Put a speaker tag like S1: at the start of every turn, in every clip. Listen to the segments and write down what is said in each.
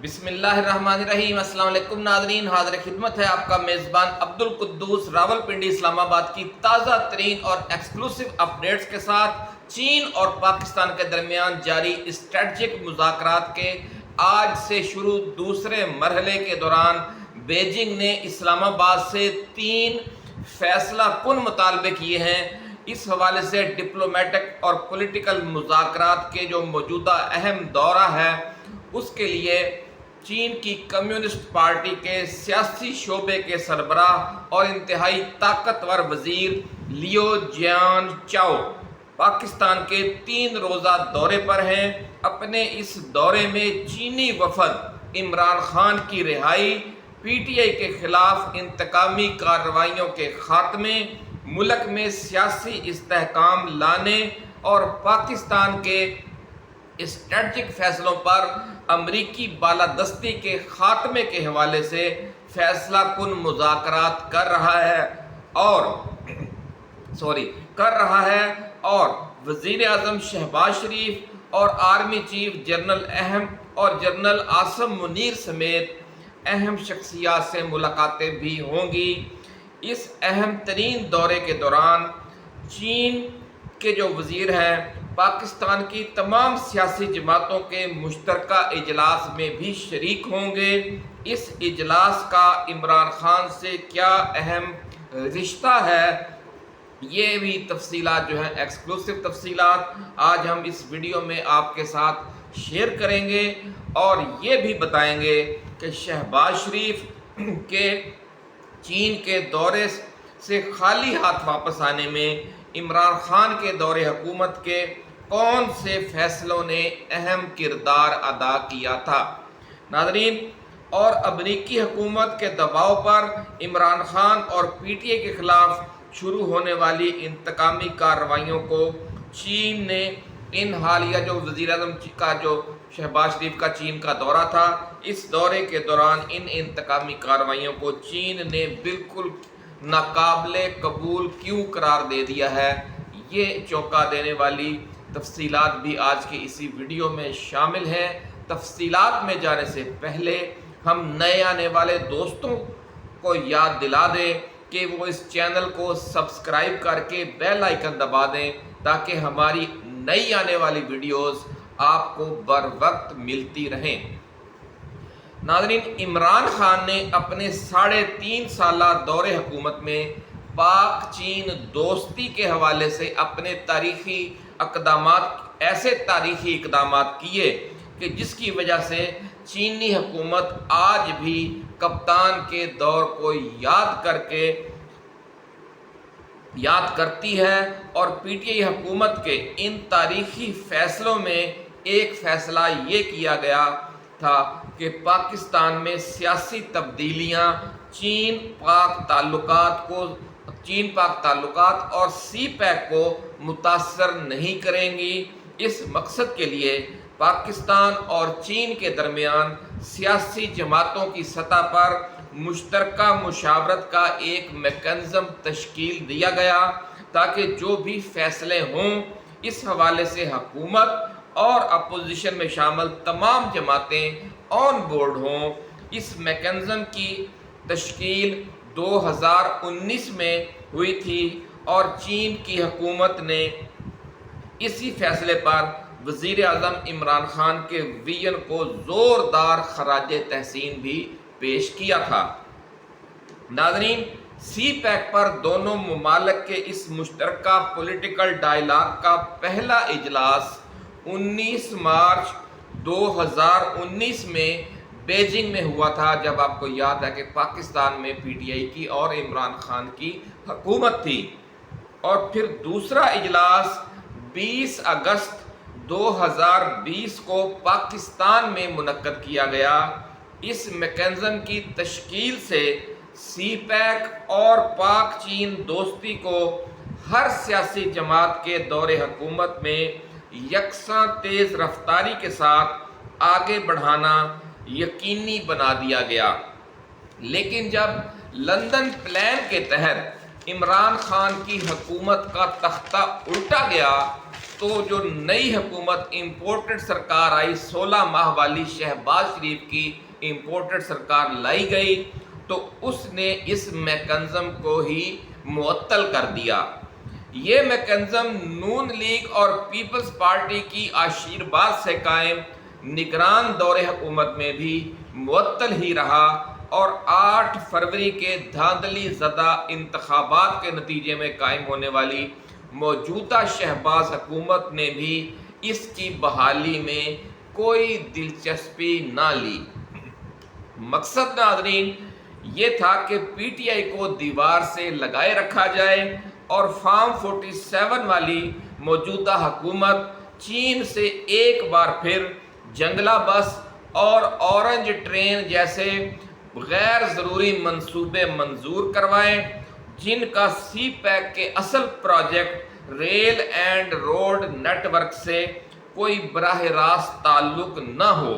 S1: بسم اللہ الرحمن الرحیم۔ السلام علیکم ناظرین، حاضر خدمت ہے آپ کا میزبان عبدالقدوس راولپنڈی اسلام آباد کی تازہ ترین اور ایکسکلوسیو اپڈیٹس کے ساتھ۔ چین اور پاکستان کے درمیان جاری اسٹریٹجک مذاکرات کے آج سے شروع دوسرے مرحلے کے دوران بیجنگ نے اسلام آباد سے 3 فیصلہ کن مطالبے کیے ہیں۔ اس حوالے سے ڈپلومیٹک اور پولیٹیکل مذاکرات کے جو موجودہ اہم دورہ ہے اس کے لیے چین کی کمیونسٹ پارٹی کے سیاسی شعبے کے سربراہ اور انتہائی طاقتور وزیر لیو جیان چاؤ پاکستان کے 3 روزہ دورے پر ہیں۔ اپنے اس دورے میں چینی وفد عمران خان کی رہائی، پی ٹی آئی کے خلاف انتقامی کارروائیوں کے خاتمے، ملک میں سیاسی استحکام لانے اور پاکستان کے اسٹریٹجک فیصلوں پر امریکی بالادستی کے خاتمے کے حوالے سے فیصلہ کن مذاکرات کر رہا ہے اور وزیر اعظم شہباز شریف اور army chief general general Asim Munir سمیت اہم شخصیات سے ملاقاتیں بھی ہوں گی۔ اس اہم ترین دورے کے دوران چین کے جو وزیر ہیں پاکستان کی تمام سیاسی جماعتوں کے مشترکہ اجلاس میں بھی شریک ہوں گے۔ اس اجلاس کا عمران خان سے کیا اہم رشتہ ہے، یہ بھی تفصیلات جو ہیں ایکسکلوسیو تفصیلات آج ہم اس ویڈیو میں آپ کے ساتھ شیئر کریں گے اور یہ بھی بتائیں گے کہ شہباز شریف کے چین کے دورے سے خالی ہاتھ واپس آنے میں عمران خان کے دور حکومت کے کون سے فیصلوں نے اہم کردار ادا کیا تھا۔ ناظرین، اور امریکی حکومت کے دباؤ پر عمران خان اور پی ٹی آئی کے خلاف شروع ہونے والی انتقامی کارروائیوں کو چین نے ان حالیہ جو وزیر اعظم کا جو شہباز شریف کا چین کا دورہ تھا، اس دورے کے دوران ان انتقامی کارروائیوں کو چین نے بالکل ناقابل قبول کیوں قرار دے دیا ہے، یہ چونکا دینے والی تفصیلات بھی آج کی اسی ویڈیو میں شامل ہیں۔ تفصیلات میں جانے سے پہلے ہم نئے آنے والے دوستوں کو یاد دلا دیں کہ وہ اس چینل کو سبسکرائب کر کے بیل آئیکن دبا دیں تاکہ ہماری نئی آنے والی ویڈیوز آپ کو بر وقت ملتی رہیں۔ ناظرین، عمران خان نے اپنے 3.5 سالہ دور حکومت میں پاک چین دوستی کے حوالے سے اپنے ایسے تاریخی اقدامات کیے کہ جس کی وجہ سے چینی حکومت آج بھی کپتان کے دور کو یاد کرتی ہے اور پی ٹی آئی حکومت کے ان تاریخی فیصلوں میں ایک فیصلہ یہ کیا گیا تھا کہ پاکستان میں سیاسی تبدیلیاں چین پاک تعلقات اور سی پیک کو متاثر نہیں کریں گی۔ اس مقصد کے لیے پاکستان اور چین کے درمیان سیاسی جماعتوں کی سطح پر مشترکہ مشاورت کا ایک میکانزم تشکیل دیا گیا تاکہ جو بھی فیصلے ہوں اس حوالے سے حکومت اور اپوزیشن میں شامل تمام جماعتیں آن بورڈ ہوں۔ اس میکانزم کی تشکیل 2019 میں ہوئی تھی اور چین کی حکومت نے اسی فیصلے پر وزیر اعظم عمران خان کے ویژن کو زوردار خراج تحسین بھی پیش کیا تھا۔ ناظرین، سی پیک پر دونوں ممالک کے اس مشترکہ پولیٹیکل ڈائیلاگ کا پہلا اجلاس 19 مارچ 2019 میں بیجنگ میں ہوا تھا، جب آپ کو یاد ہے کہ پاکستان میں پی ٹی آئی کی اور عمران خان کی حکومت تھی، اور پھر دوسرا اجلاس 20 اگست 2020 کو پاکستان میں منعقد کیا گیا۔ اس میکانزم کی تشکیل سے سی پیک اور پاک چین دوستی کو ہر سیاسی جماعت کے دور حکومت میں یکساں تیز رفتاری کے ساتھ آگے بڑھانا یقینی بنا دیا گیا۔ لیکن جب لندن پلان کے تحت عمران خان کی حکومت کا تختہ الٹا گیا تو جو نئی حکومت امپورٹڈ سرکار آئی 16 ماہ والی شہباز شریف کی امپورٹڈ سرکار لائی گئی تو اس نے اس میکنزم کو ہی معطل کر دیا۔ یہ میکنزم نون لیگ اور پیپلز پارٹی کی آشیرواد سے قائم نگران دور حکومت میں بھی معطل ہی رہا اور 8 فروری کے دھاندلی زدہ انتخابات کے نتیجے میں قائم ہونے والی موجودہ شہباز حکومت نے بھی اس کی بحالی میں کوئی دلچسپی نہ لی۔ مقصد ناظرین یہ تھا کہ پی ٹی آئی کو دیوار سے لگائے رکھا جائے اور فارم 47 والی موجودہ حکومت چین سے ایک بار پھر جنگلہ بس اور اورنج ٹرین جیسے غیر ضروری منصوبے منظور کروائیں جن کا سی پیک کے اصل project rail and road network سے کوئی براہ راست تعلق نہ ہو،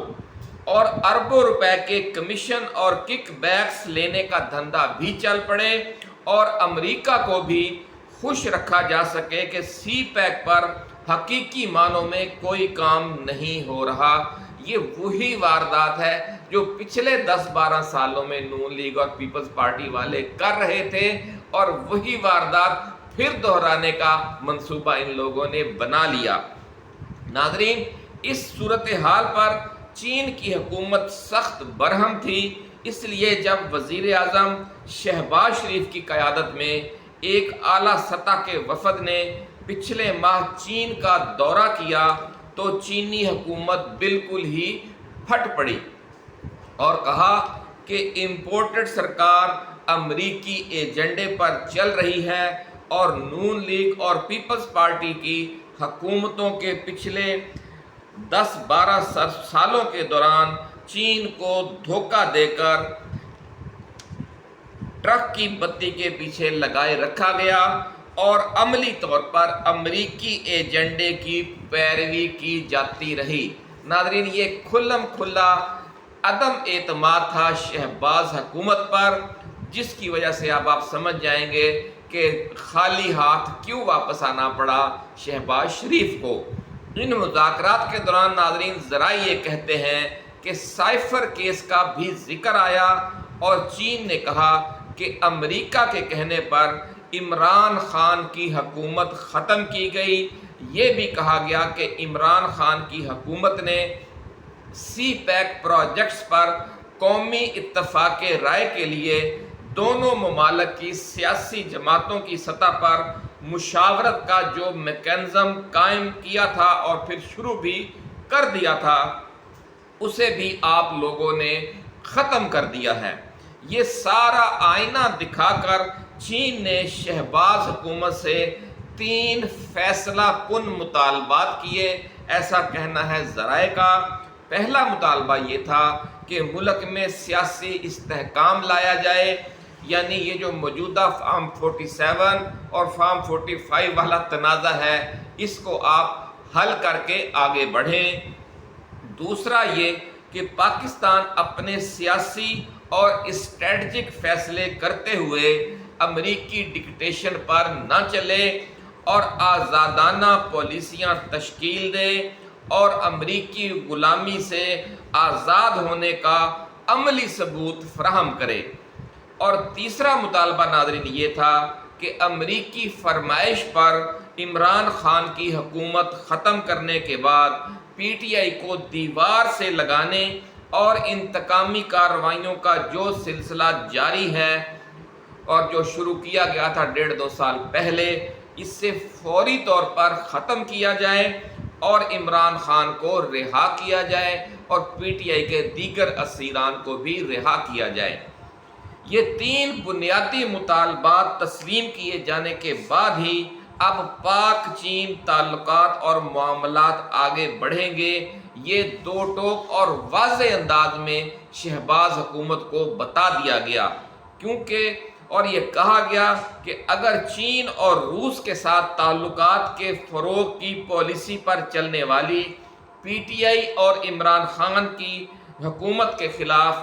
S1: اور اربوں روپے کے کمیشن اور کک بیکس لینے کا دھندا بھی چل پڑے اور امریکہ کو بھی خوش رکھا جا سکے کہ سی پیک پر حقیقی معنوں میں کوئی کام نہیں ہو رہا۔ یہ وہی واردات ہے جو پچھلے 10-12 سالوں میں نون لیگ اور پیپلز پارٹی والے کر رہے تھے، اور وہی واردات پھر دہرانے کا منصوبہ ان لوگوں نے بنا لیا۔ ناظرین اس صورتحال پر چین کی حکومت سخت برہم تھی، اس لیے جب وزیر اعظم شہباز شریف کی قیادت میں ایک اعلیٰ سطح کے وفد نے پچھلے ماہ چین کا دورہ کیا تو چینی حکومت بالکل ہی پھٹ پڑی اور کہا کہ امپورٹڈ سرکار امریکی ایجنڈے پر چل رہی ہے اور نون لیگ اور پیپلز پارٹی کی حکومتوں کے پچھلے 10-12 سالوں کے دوران چین کو دھوکہ دے کر ٹرک کی بتی کے پیچھے لگائے رکھا گیا اور عملی طور پر امریکی ایجنڈے کی پیروی کی جاتی رہی۔ ناظرین یہ کھلم کھلا عدم اعتماد تھا شہباز حکومت پر، جس کی وجہ سے اب آپ سمجھ جائیں گے کہ خالی ہاتھ کیوں واپس آنا پڑا شہباز شریف کو۔ ان مذاکرات کے دوران ناظرین ذرائع یہ کہتے ہیں کہ سائفر کیس کا بھی ذکر آیا اور چین نے کہا کہ امریکہ کے کہنے پر عمران خان کی حکومت ختم کی گئی۔ یہ بھی کہا گیا کہ عمران خان کی حکومت نے سی پیک پروجیکٹس پر قومی اتفاق رائے کے لیے دونوں ممالک کی سیاسی جماعتوں کی سطح پر مشاورت کا جو میکنزم قائم کیا تھا اور پھر شروع بھی کر دیا تھا، اسے بھی آپ لوگوں نے ختم کر دیا ہے۔ یہ سارا آئینہ دکھا کر چین نے شہباز حکومت سے 3 فیصلہ کن مطالبات کیے، ایسا کہنا ہے ذرائع کا۔ پہلا مطالبہ یہ تھا کہ ملک میں سیاسی استحکام لایا جائے، یعنی یہ جو موجودہ فارم 47 اور فارم 45 والا تنازع ہے اس کو آپ حل کر کے آگے بڑھیں۔ دوسرا یہ کہ پاکستان اپنے سیاسی اور اسٹریٹجک فیصلے کرتے ہوئے امریکی ڈکٹیشن پر نہ چلے اور آزادانہ پالیسیاں تشکیل دے اور امریکی غلامی سے آزاد ہونے کا عملی ثبوت فراہم کرے۔ اور تیسرا مطالبہ ناظرین یہ تھا کہ امریکی فرمائش پر عمران خان کی حکومت ختم کرنے کے بعد پی ٹی آئی کو دیوار سے لگانے اور انتقامی کارروائیوں کا جو سلسلہ جاری ہے اور جو شروع کیا گیا تھا 1.5-2 سال پہلے، اس سے فوری طور پر ختم کیا جائے اور عمران خان کو رہا کیا جائے اور پی ٹی آئی کے دیگر اسیران کو بھی رہا کیا جائے۔ یہ 3 بنیادی مطالبات تسلیم کیے جانے کے بعد ہی اب پاک چین تعلقات اور معاملات آگے بڑھیں گے، یہ 2 ٹوک اور واضح انداز میں شہباز حکومت کو بتا دیا گیا، کیونکہ اور یہ کہا گیا کہ اگر چین اور روس کے ساتھ تعلقات کے فروغ کی پالیسی پر چلنے والی پی ٹی آئی اور عمران خان کی حکومت کے خلاف